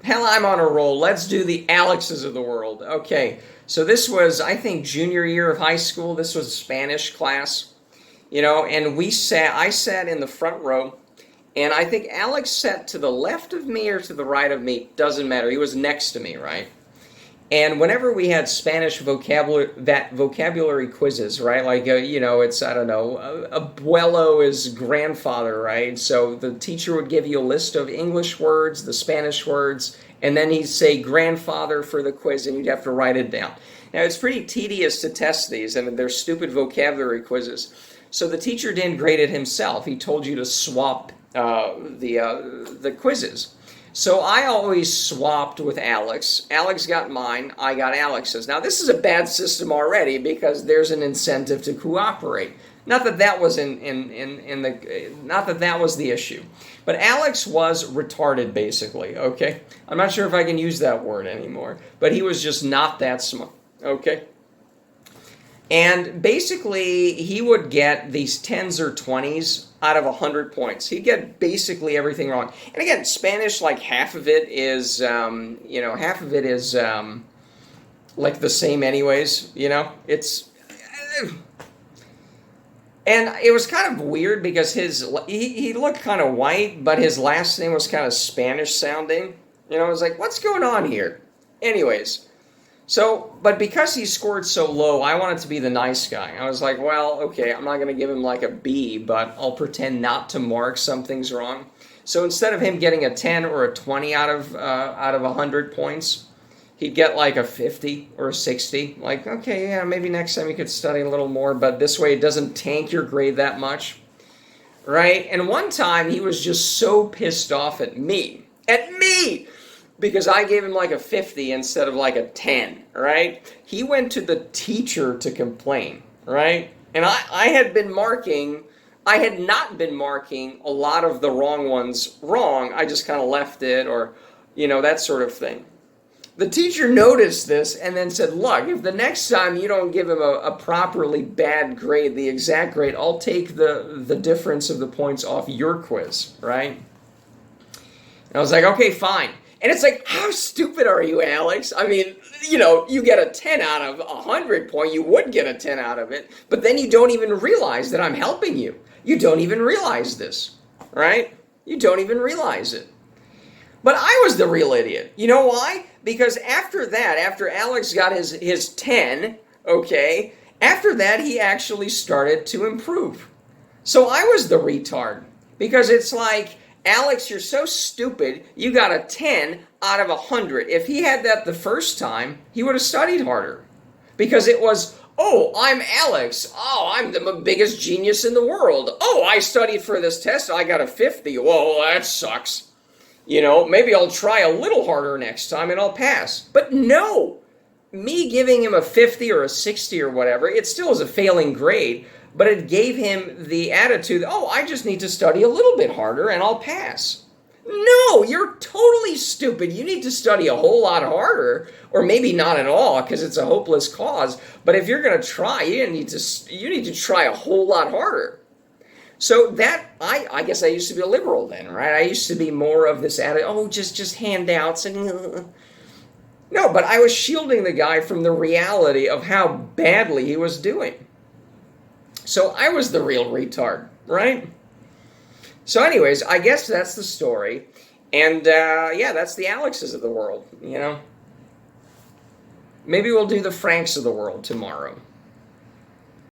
Hell, I'm on a roll. Let's do the Alexes of the world. Okay, so this was, I think, junior year of high school. This was a Spanish class, and I sat in the front row, and I think Alex sat to the left of me or to the right of me. Doesn't matter. He was next to me, right? And whenever we had Spanish vocabulary quizzes, right? Like, it's, I don't know, abuelo is grandfather, right? So the teacher would give you a list of English words, the Spanish words, and then he'd say grandfather for the quiz, and you'd have to write it down. Now, it's pretty tedious to test these, and they're stupid vocabulary quizzes. So the teacher didn't grade it himself. He told you to swap the quizzes. So I always swapped with Alex. Alex got mine, I got Alex's. Now this is a bad system already because there's an incentive to cooperate. Not that that was not that that was the issue. But Alex was retarded basically, okay? I'm not sure if I can use that word anymore, but he was just not that smart, okay? And basically, he would get these 10s or 20s out of 100 points. He'd get basically everything wrong. And again, Spanish, like half of it is, like the same anyways, It's... And it was kind of weird because he looked kind of white, but his last name was kind of Spanish sounding. I was like, what's going on here? Anyways... So, but because he scored so low, I wanted to be the nice guy. I was like, well, okay, I'm not going to give him like a B, but I'll pretend not to mark something's wrong. So instead of him getting a 10 or a 20 out of 100 points, he'd get like a 50 or a 60. Like, okay, yeah, maybe next time you could study a little more, but this way it doesn't tank your grade that much, right? And one time he was just so pissed off at me, because I gave him like a 50 instead of like a 10, right? He went to the teacher to complain, right? And I had not been marking a lot of the wrong ones wrong. I just kind of left it or, that sort of thing. The teacher noticed this and then said, look, if the next time you don't give him a properly bad grade, the exact grade, I'll take the difference of the points off your quiz, right? And I was like, okay, fine. And it's like, how stupid are you, Alex? I mean, you get a 10 out of 100 point, you would get a 10 out of it, but then you don't even realize that I'm helping you. You don't even realize this, right? You don't even realize it. But I was the real idiot. You know why? Because after that, after Alex got his 10, okay, after that he actually started to improve. So I was the retard. Because it's like, Alex, you're so stupid, you got a 10 out of 100. If he had that the first time, he would have studied harder. Because it was, oh, I'm Alex. Oh, I'm the biggest genius in the world. Oh, I studied for this test, I got a 50. Whoa, that sucks. Maybe I'll try a little harder next time and I'll pass. But no, me giving him a 50 or a 60 or whatever, it still is a failing grade. But it gave him the attitude, oh, I just need to study a little bit harder and I'll pass. No, you're totally stupid. You need to study a whole lot harder, or maybe not at all because it's a hopeless cause. But if you're going to try, you need to try a whole lot harder. So that, I guess I used to be a liberal then, right? I used to be more of this attitude, oh, just handouts and... No, but I was shielding the guy from the reality of how badly he was doing. So I was the real retard, right? So anyways, I guess that's the story. And that's the Alexes of the world, Maybe we'll do the Franks of the world tomorrow.